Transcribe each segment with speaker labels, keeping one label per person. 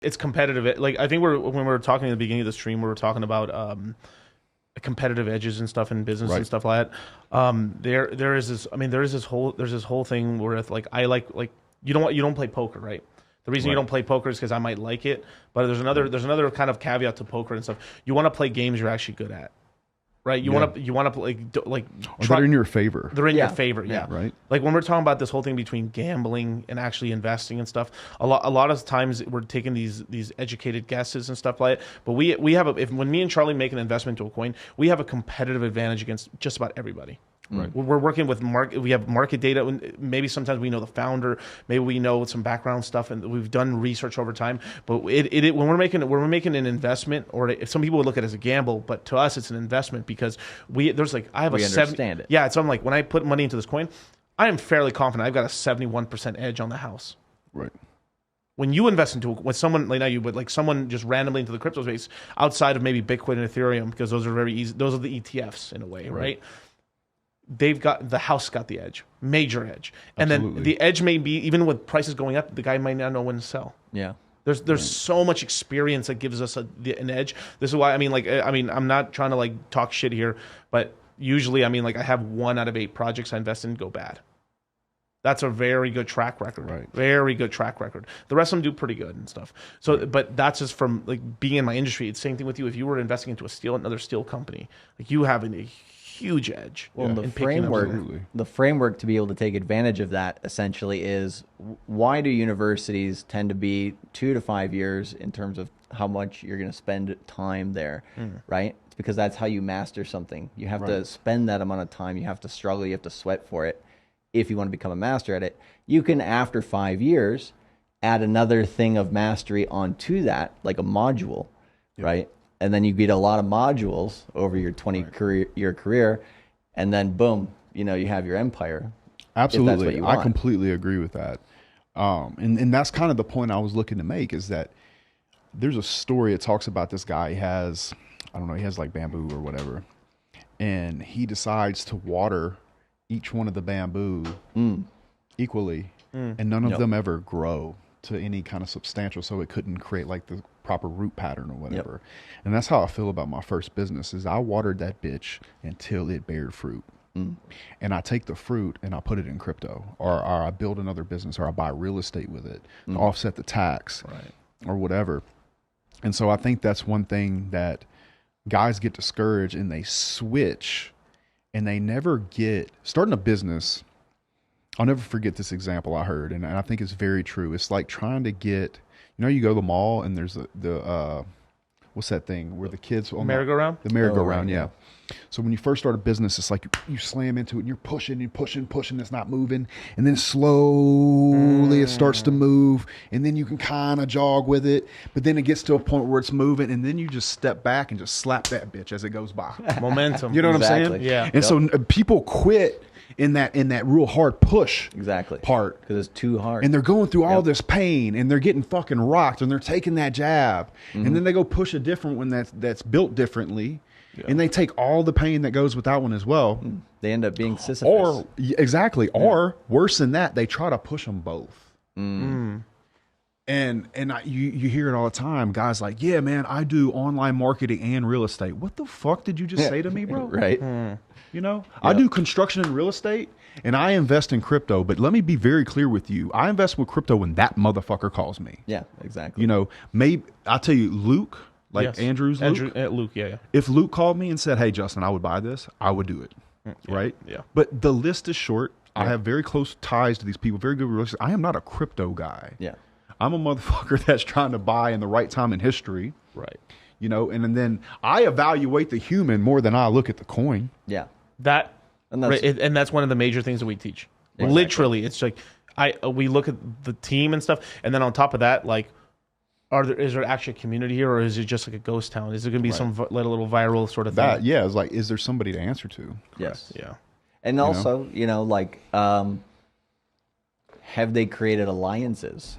Speaker 1: it's competitive. Like I think when we were talking at the beginning of the stream, we were talking about competitive edges and stuff in business and stuff like that. There is this. I mean, there's this whole thing where it's like I like you don't play poker, right? The reason you don't play poker is because I might like it, but there's another kind of caveat to poker and stuff. You want to play games you're actually good at, right? You want to play
Speaker 2: they're in your favor.
Speaker 1: They're in your favor,
Speaker 2: right.
Speaker 1: Like when we're talking about this whole thing between gambling and actually investing and stuff, a lot of times we're taking these educated guesses and stuff like that. But we have when me and Charlie make an investment into a coin, we have a competitive advantage against just about everybody. Right. We're working with we have market data. Maybe sometimes we know the founder. Maybe we know some background stuff, and we've done research over time. But when we're making an investment, or if some people would look at it as a gamble, but to us it's an investment because I have
Speaker 3: we understand it.
Speaker 1: Yeah, so I'm like when I put money into this coin, I am fairly confident I've got a 71% edge on the house.
Speaker 2: Right.
Speaker 1: When you invest when someone like now you would like someone just randomly into the crypto space outside of maybe Bitcoin and Ethereum because those are very easy. Those are the ETFs in a way, right? The house got the edge, major edge. And
Speaker 2: Absolutely.
Speaker 1: Then the edge may be, even with prices going up, the guy might not know when to sell.
Speaker 3: Yeah.
Speaker 1: There's so much experience that gives us an edge. This is why, I'm not trying to like talk shit here, but usually, I have 1 out of 8 projects I invest in go bad. That's a very good track record.
Speaker 2: Right.
Speaker 1: Very good track record. The rest of them do pretty good and stuff. So, but that's just from like being in my industry. It's the same thing with you. If you were investing into another steel company, like you have a huge edge.
Speaker 3: Well, the framework to be able to take advantage of that essentially is why do universities tend to be 2 to 5 years in terms of how much you're going to spend time there, right? It's because that's how you master something. You have to spend that amount of time. You have to struggle. You have to sweat for it. If you want to become a master at it, you can, after 5 years, add another thing of mastery onto that, like a module, right? And then you get a lot of modules over your 20-year career, and then boom, you have your empire.
Speaker 2: Absolutely. I completely agree with that. And that's kind of the point I was looking to make is that there's a story. It talks about this guy. He has like bamboo or whatever. And he decides to water each one of the bamboo equally. And none of them ever grow to any kind of substantial. So it couldn't create like the proper root pattern or whatever. And that's how I feel about my first business is I watered that bitch until it bared fruit. And I take the fruit and I put it in crypto or I build another business or I buy real estate with it to offset the tax or whatever. And so I think that's one thing that guys get discouraged and they switch and they never get starting a business. I'll never forget this example I heard. And I think it's very true. It's like trying to get, you go to the mall and there's the what's that thing where the kids on
Speaker 1: merry-go-round?
Speaker 2: The merry-go-round, yeah. So when you first start a business, it's like you slam into it and you're pushing, it's not moving. And then slowly it starts to move and then you can kind of jog with it. But then it gets to a point where it's moving and then you just step back and just slap that bitch as it goes by.
Speaker 1: Momentum.
Speaker 2: You know what I'm saying?
Speaker 1: Yeah.
Speaker 2: And so people quit in that real hard push part
Speaker 3: because it's too hard
Speaker 2: and they're going through all this pain and they're getting fucking rocked and they're taking that jab and then they go push a different one that's built differently and they take all the pain that goes with that one as well.
Speaker 3: They end up being Sisyphus.
Speaker 2: Or worse than that, they try to push them both. And you hear it all the time. Guys like, yeah, man, I do online marketing and real estate. What the fuck did you just say to me, bro?
Speaker 3: Right.
Speaker 2: I do construction and real estate and I invest in crypto, but let me be very clear with you. I invest with crypto when that motherfucker calls me.
Speaker 3: Yeah, exactly.
Speaker 2: Maybe I'll tell you, Luke, Andrew's Luke.
Speaker 1: Luke, yeah.
Speaker 2: If Luke called me and said, hey, Justin, I would buy this, I would do it. Right?
Speaker 1: Yeah.
Speaker 2: But the list is short. I have very close ties to these people, very good relationships. I am not a crypto guy.
Speaker 3: Yeah.
Speaker 2: I'm a motherfucker that's trying to buy in the right time in history.
Speaker 1: Right.
Speaker 2: And then I evaluate the human more than I look at the coin.
Speaker 3: Yeah.
Speaker 1: And that's one of the major things that we teach. Exactly. Literally, it's like we look at the team and stuff, and then on top of that, like, is there actually a community here, or is it just like a ghost town? Is there going to be some little viral sort of thing?
Speaker 2: It's like, is there somebody to answer to?
Speaker 3: Yes.
Speaker 1: Yeah.
Speaker 3: And also, have they created alliances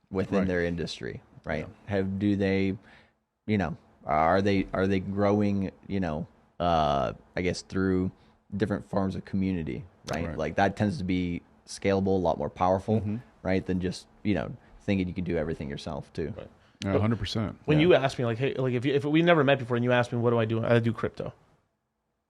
Speaker 3: within their industry? Right. Yeah. Are they growing? I guess through different forms of community, right? Like that tends to be scalable, a lot more powerful, right? Than just, thinking you can do everything yourself too.
Speaker 1: Right.
Speaker 2: Yeah, 100%.
Speaker 1: When you ask me, like, hey, like if we never met before and you ask me, what do? I do crypto.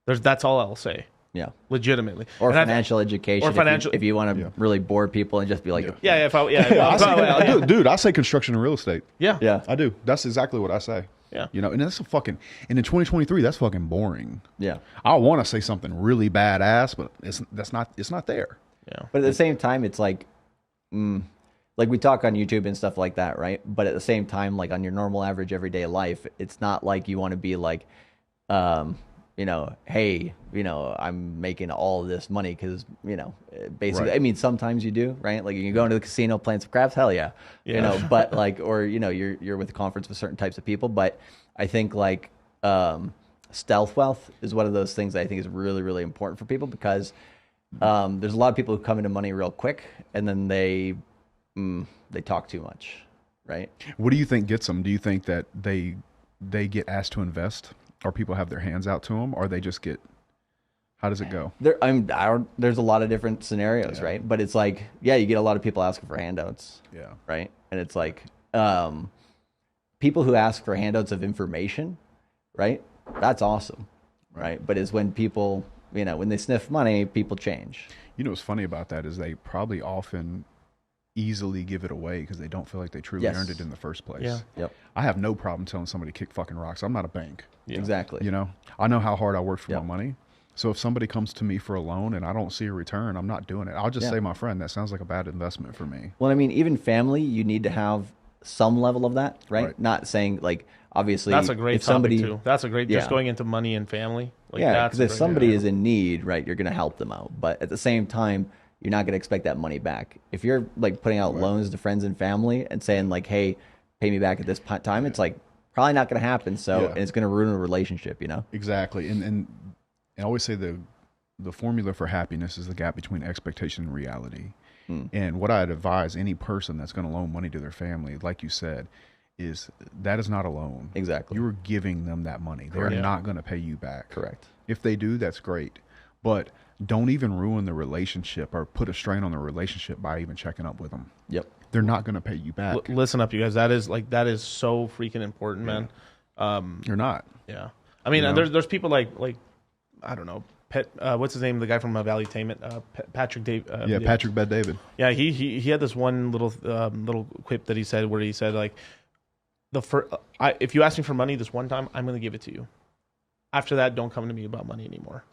Speaker 1: That's all I'll say.
Speaker 3: Yeah.
Speaker 1: Legitimately.
Speaker 3: Or and financial education.
Speaker 1: Or financial.
Speaker 3: If you want to really bore people and just be like,
Speaker 2: dude, I say construction and real estate.
Speaker 1: Yeah.
Speaker 3: Yeah.
Speaker 2: I do. That's exactly what I say.
Speaker 1: Yeah.
Speaker 2: You know, and that's and in 2023, that's fucking boring.
Speaker 3: Yeah.
Speaker 2: I want to say something really badass, but it's not there.
Speaker 1: Yeah.
Speaker 3: But at the same time, it's like we talk on YouTube and stuff like that, right? But at the same time, like on your normal average everyday life, it's not like you want to be like, you know, hey, you know, I'm making all this money because, you know, basically, right. I mean, sometimes you do, right? Like you go into the casino playing some craps, hell yeah. You know, but like, or, you know, you're with a conference with certain types of people. But I think like stealth wealth is one of those things that I think is really, really important for people because there's a lot of people who come into money real quick and then they talk too much, right?
Speaker 2: What do you think gets them? Do you think that they get asked to invest? Or people have their hands out to them, or they just get. How does it go?
Speaker 3: There's a lot of different scenarios, right? But it's like, yeah, you get a lot of people asking for handouts, right? And it's like, people who ask for handouts of information, right? That's awesome, right? But it's when people, you know, when they sniff money, people change.
Speaker 2: You know what's funny about that is they probably often easily give it away because they don't feel like they truly earned it in the first place.
Speaker 1: Yeah.
Speaker 3: Yep.
Speaker 2: I have no problem telling somebody to kick fucking rocks. I'm not a bank.
Speaker 3: Yeah. Exactly.
Speaker 2: You know, I know how hard I worked for my money. So if somebody comes to me for a loan and I don't see a return, I'm not doing it. I'll just say, my friend, that sounds like a bad investment for me.
Speaker 3: Well, I mean, even family, you need to have some level of that, right? Not saying like, obviously,
Speaker 1: that's a great
Speaker 3: if somebody,
Speaker 1: topic too. That's a great, just going into money and family. Like,
Speaker 3: because if somebody is in need, right, you're going to help them out. But at the same time, you're not going to expect that money back. If you're like putting out loans to friends and family and saying like, hey, pay me back at this time, it's like probably not going to happen. So and it's going to ruin a relationship, you know?
Speaker 2: Exactly. And I always say the formula for happiness is the gap between expectation and reality. And what I'd advise any person that's going to loan money to their family, like you said, is that is not a loan.
Speaker 3: Exactly.
Speaker 2: You're giving them that money. They're not going to pay you back.
Speaker 3: Correct.
Speaker 2: If they do, that's great. But don't even ruin the relationship or put a strain on the relationship by even checking up with them.
Speaker 3: Yep.
Speaker 2: They're not going to pay you back.
Speaker 1: Listen up, you guys. That is so freaking important, man.
Speaker 2: You're not.
Speaker 1: Yeah. I mean, there's people like I don't know, what's his name? The guy from Valleytainment, Patrick Dave.
Speaker 2: Patrick Bet David.
Speaker 1: Yeah, he had this one little quip that he said where he said like, if you ask me for money this one time, I'm going to give it to you. After that, don't come to me about money anymore.